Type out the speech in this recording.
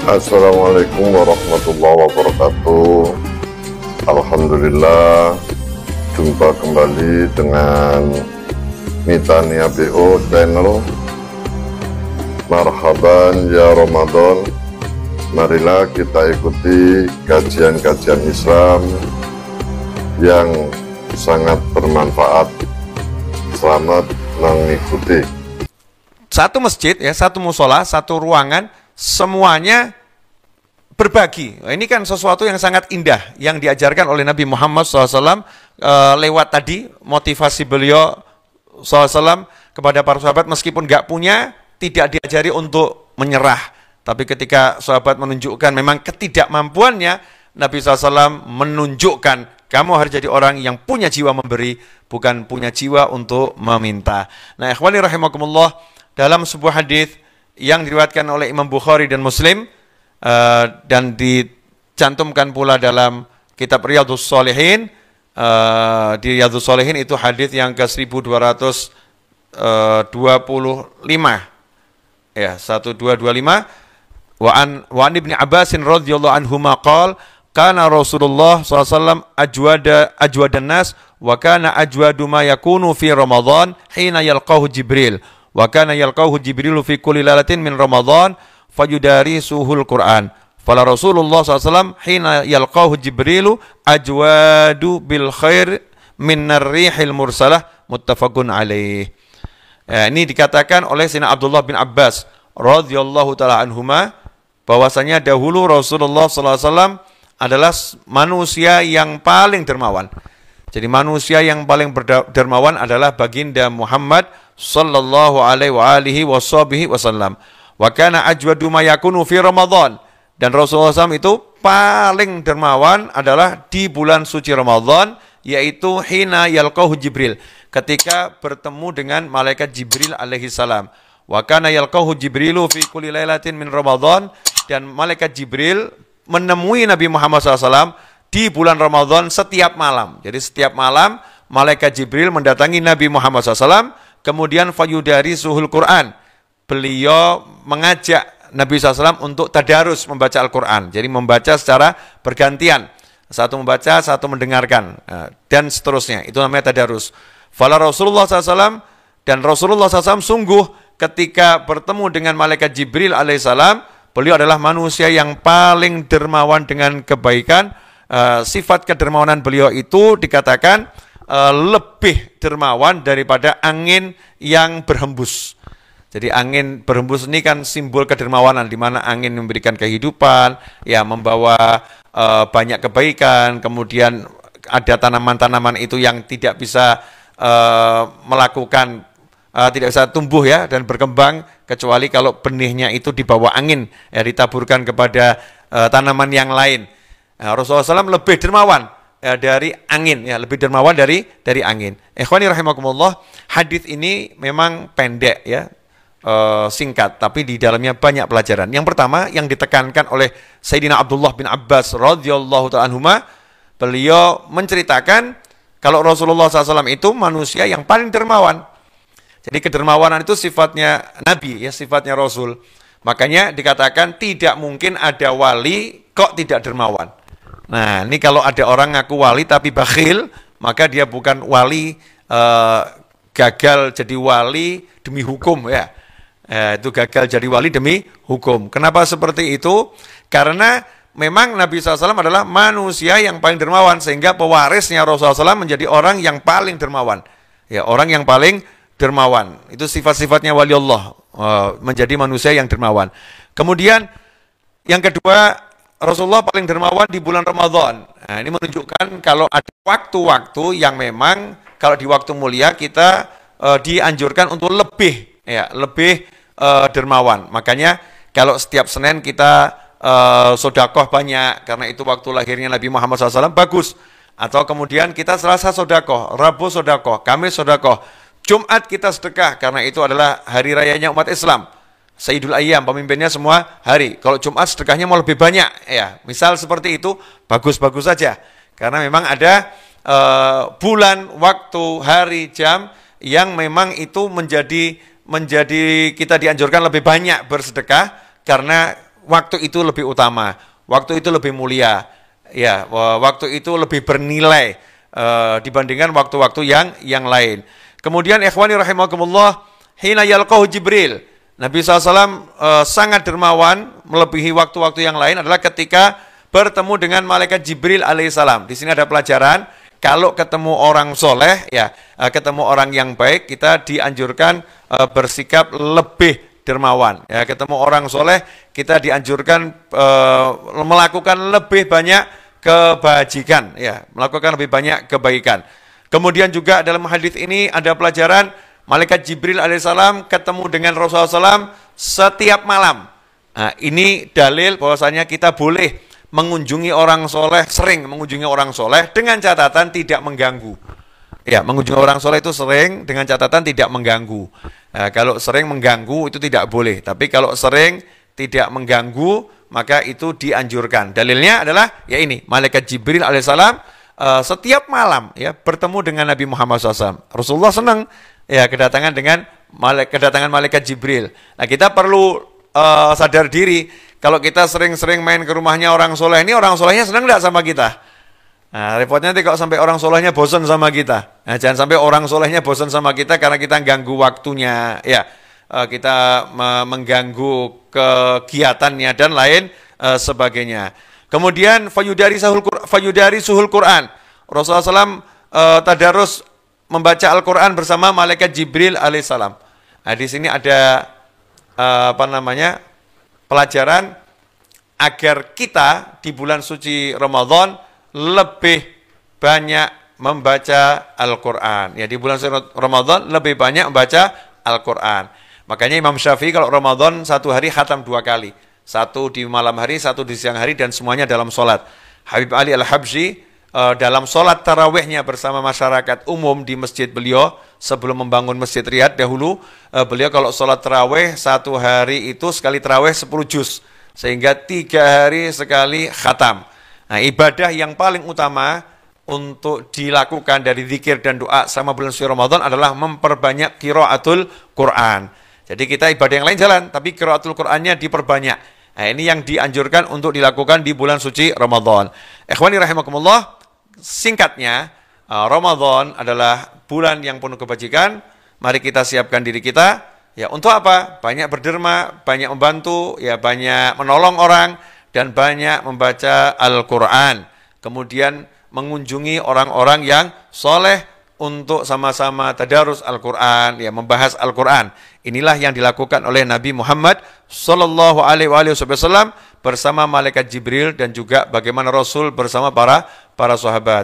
Assalamualaikum warahmatullahi wabarakatuh. Alhamdulillah, jumpa kembali dengan Mitania BO channel. Marhaban ya Ramadan. Marilah kita ikuti kajian-kajian Islam yang sangat bermanfaat. Selamat mengikuti. Satu masjid ya, satu musola, satu ruangan, semuanya berbagi. Ini kan sesuatu yang sangat indah yang diajarkan oleh Nabi Muhammad SAW lewat tadi motivasi beliau SAW kepada para sahabat, meskipun nggak punya, tidak diajari untuk menyerah. Tapi ketika sahabat menunjukkan memang ketidakmampuannya, Nabi SAW menunjukkan kamu harus jadi orang yang punya jiwa memberi, bukan punya jiwa untuk meminta. Nah, ikhwani rahimakumullah, dalam sebuah hadis yang diriwayatkan oleh Imam Bukhari dan Muslim dan dicantumkan pula dalam kitab Riyadhus Shalihin, di Riyadhus Shalihin itu hadis yang ke 1225 ya, 1225. Wa an Ibnu Abbas radhiyallahu anhuma qala kana Rasulullah SAW ajwadan nas wa kana ajwadu ma yakunu fi Ramadan hina yalqahu Jibril wa kana yalqahu Jibrilu fi kulli lailatin min Ramadan fayudarisuhul Qur'an. Fala Rasulullah SAW hina yalqahu Jibrilu ajwadu bil khair min narrihil mursalah, muttafaqun alaih. Ini dikatakan oleh Sayyidina Abdullah bin Abbas radhiyallahu taala anhuma bahwasanya dahulu Rasulullah SAW adalah manusia yang paling dermawan. Jadi manusia yang paling dermawan adalah baginda Muhammad sallallahu alaihi wasallam. Wa kana ajwadu ma yakunu fi Ramadan. Dan Rasulullah SAW itu paling dermawan adalah di bulan suci Ramadan, yaitu hina yalqahu Jibril, ketika bertemu dengan malaikat Jibril alaihi salam. Wa kana yalqahu Jibrilu fi kulli lailatin min Ramadan, dan malaikat Jibril menemui Nabi Muhammad SAW di bulan Ramadan setiap malam. Jadi setiap malam malaikat Jibril mendatangi Nabi Muhammad SAW, kemudian fayudari suhul Quran. Beliau mengajak Nabi SAW untuk tadarus membaca Al-Quran. Jadi membaca secara bergantian. Satu membaca, satu mendengarkan. Dan seterusnya. Itu namanya tadarus. Fala Rasulullah SAW, dan Rasulullah SAW sungguh ketika bertemu dengan malaikat Jibril alaihissalam, beliau adalah manusia yang paling dermawan dengan kebaikan. Sifat kedermawanan beliau itu dikatakan lebih dermawan daripada angin yang berhembus. Jadi angin berhembus ini kan simbol kedermawanan, di mana angin memberikan kehidupan, ya membawa banyak kebaikan. Kemudian ada tanaman-tanaman itu yang tidak bisa tidak bisa tumbuh ya dan berkembang kecuali kalau benihnya itu dibawa angin, ya ditaburkan kepada tanaman yang lain. Rasulullah SAW lebih dermawan dari angin, ya lebih dermawan dari angin. Ikhwani rahimakumullah, hadis ini memang pendek ya, singkat, tapi di dalamnya banyak pelajaran. Yang pertama yang ditekankan oleh Sayyidina Abdullah bin Abbas radhiyallahu ta'ala anhuma, beliau menceritakan kalau Rasulullah SAW itu manusia yang paling dermawan. Jadi kedermawanan itu sifatnya Nabi, ya sifatnya Rasul. Makanya dikatakan tidak mungkin ada wali kok tidak dermawan. Nah, ini kalau ada orang ngaku wali tapi bakhil, maka dia bukan wali, gagal jadi wali demi hukum ya. Itu gagal jadi wali demi hukum. Kenapa seperti itu? Karena memang Nabi SAW adalah manusia yang paling dermawan, sehingga pewarisnya Rasulullah SAW menjadi orang yang paling dermawan. Ya, orang yang paling dermawan. Itu sifat-sifatnya wali Allah, menjadi manusia yang dermawan. Kemudian yang kedua, Rasulullah paling dermawan di bulan Ramadan. Nah, ini menunjukkan kalau ada waktu-waktu yang memang kalau di waktu mulia kita dianjurkan untuk lebih dermawan. Makanya kalau setiap Senin kita sodakoh banyak, karena itu waktu lahirnya Nabi Muhammad SAW, bagus. Atau kemudian kita Selasa sodakoh, Rabu sodakoh, Kamis sodakoh, Jumat kita sedekah, karena itu adalah hari rayanya umat Islam. Sayyidul Ayyam, pemimpinnya semua hari. Kalau Jumat sedekahnya mau lebih banyak, ya. Misal seperti itu, bagus-bagus saja. Karena memang ada bulan, waktu, hari, jam yang memang itu menjadi kita dianjurkan lebih banyak bersedekah, karena waktu itu lebih utama, waktu itu lebih mulia, ya, waktu itu lebih bernilai dibandingkan waktu-waktu yang lain. Kemudian ikhwani rahimakumullah, hina yalqahu Jibril, Nabi SAW sangat dermawan melebihi waktu-waktu yang lain adalah ketika bertemu dengan malaikat Jibril alaihissalam. Di sini ada pelajaran, kalau ketemu orang soleh, ya, ketemu orang yang baik, kita dianjurkan bersikap lebih dermawan. Ya, ketemu orang soleh, kita dianjurkan melakukan lebih banyak kebajikan, ya, melakukan lebih banyak kebaikan. Kemudian juga dalam hadis ini ada pelajaran, malaikat Jibril alaihissalam ketemu dengan Rasulullah SAW setiap malam. Nah, ini dalil bahwasanya kita boleh mengunjungi orang soleh, sering mengunjungi orang soleh dengan catatan tidak mengganggu. Ya, mengunjungi orang soleh itu sering dengan catatan tidak mengganggu. Nah, kalau sering mengganggu itu tidak boleh. Tapi kalau sering tidak mengganggu, maka itu dianjurkan. Dalilnya adalah ya ini, malaikat Jibril alaihissalam setiap malam ya bertemu dengan Nabi Muhammad SAW. Rasulullah senang ya kedatangan malaikat Jibril. Nah, kita perlu sadar diri. Kalau kita sering-sering main ke rumahnya orang soleh, ini orang solehnya senang enggak sama kita? Nah, repotnya nanti kalau sampai orang solehnya bosan sama kita. Nah, jangan sampai orang solehnya bosan sama kita karena kita ganggu waktunya, ya, kita mengganggu kegiatannya dan lain sebagainya. Kemudian fayudari suhul Quran. Rasulullah SAW tadarus membaca Al-Quran bersama malaikat Jibril alaihissalam. Nah, di sini ada pelajaran agar kita di bulan suci Ramadan lebih banyak membaca Al-Quran. Ya, di bulan suci Ramadan lebih banyak membaca Al-Quran. Makanya Imam Syafi'i kalau Ramadan satu hari khatam 2 kali. Satu di malam hari, satu di siang hari, dan semuanya dalam sholat. Habib Ali Al-Habsyi dalam sholat tarawihnya bersama masyarakat umum di masjid beliau, sebelum membangun masjid Riyadh dahulu, beliau kalau sholat tarawih satu hari itu sekali tarawih 10 juz, sehingga 3 hari sekali khatam. Nah, ibadah yang paling utama untuk dilakukan dari zikir dan doa sama bulan suci Ramadan adalah memperbanyak qiraatul Quran. Jadi kita ibadah yang lain jalan, tapi qiraatul Qurannya diperbanyak. Nah, ini yang dianjurkan untuk dilakukan di bulan suci Ramadan. Ikhwani rahimakumullah, singkatnya, Ramadan adalah bulan yang penuh kebajikan. Mari kita siapkan diri kita, ya, untuk apa? Banyak berderma, banyak membantu, ya, banyak menolong orang, dan banyak membaca Al-Quran. Kemudian mengunjungi orang-orang yang soleh untuk sama-sama tadarus Al-Quran, ya, membahas Al-Quran. Inilah yang dilakukan oleh Nabi Muhammad Sallallahu Alaihi Wasallam bersama malaikat Jibril, dan juga bagaimana Rasul bersama para sahabat.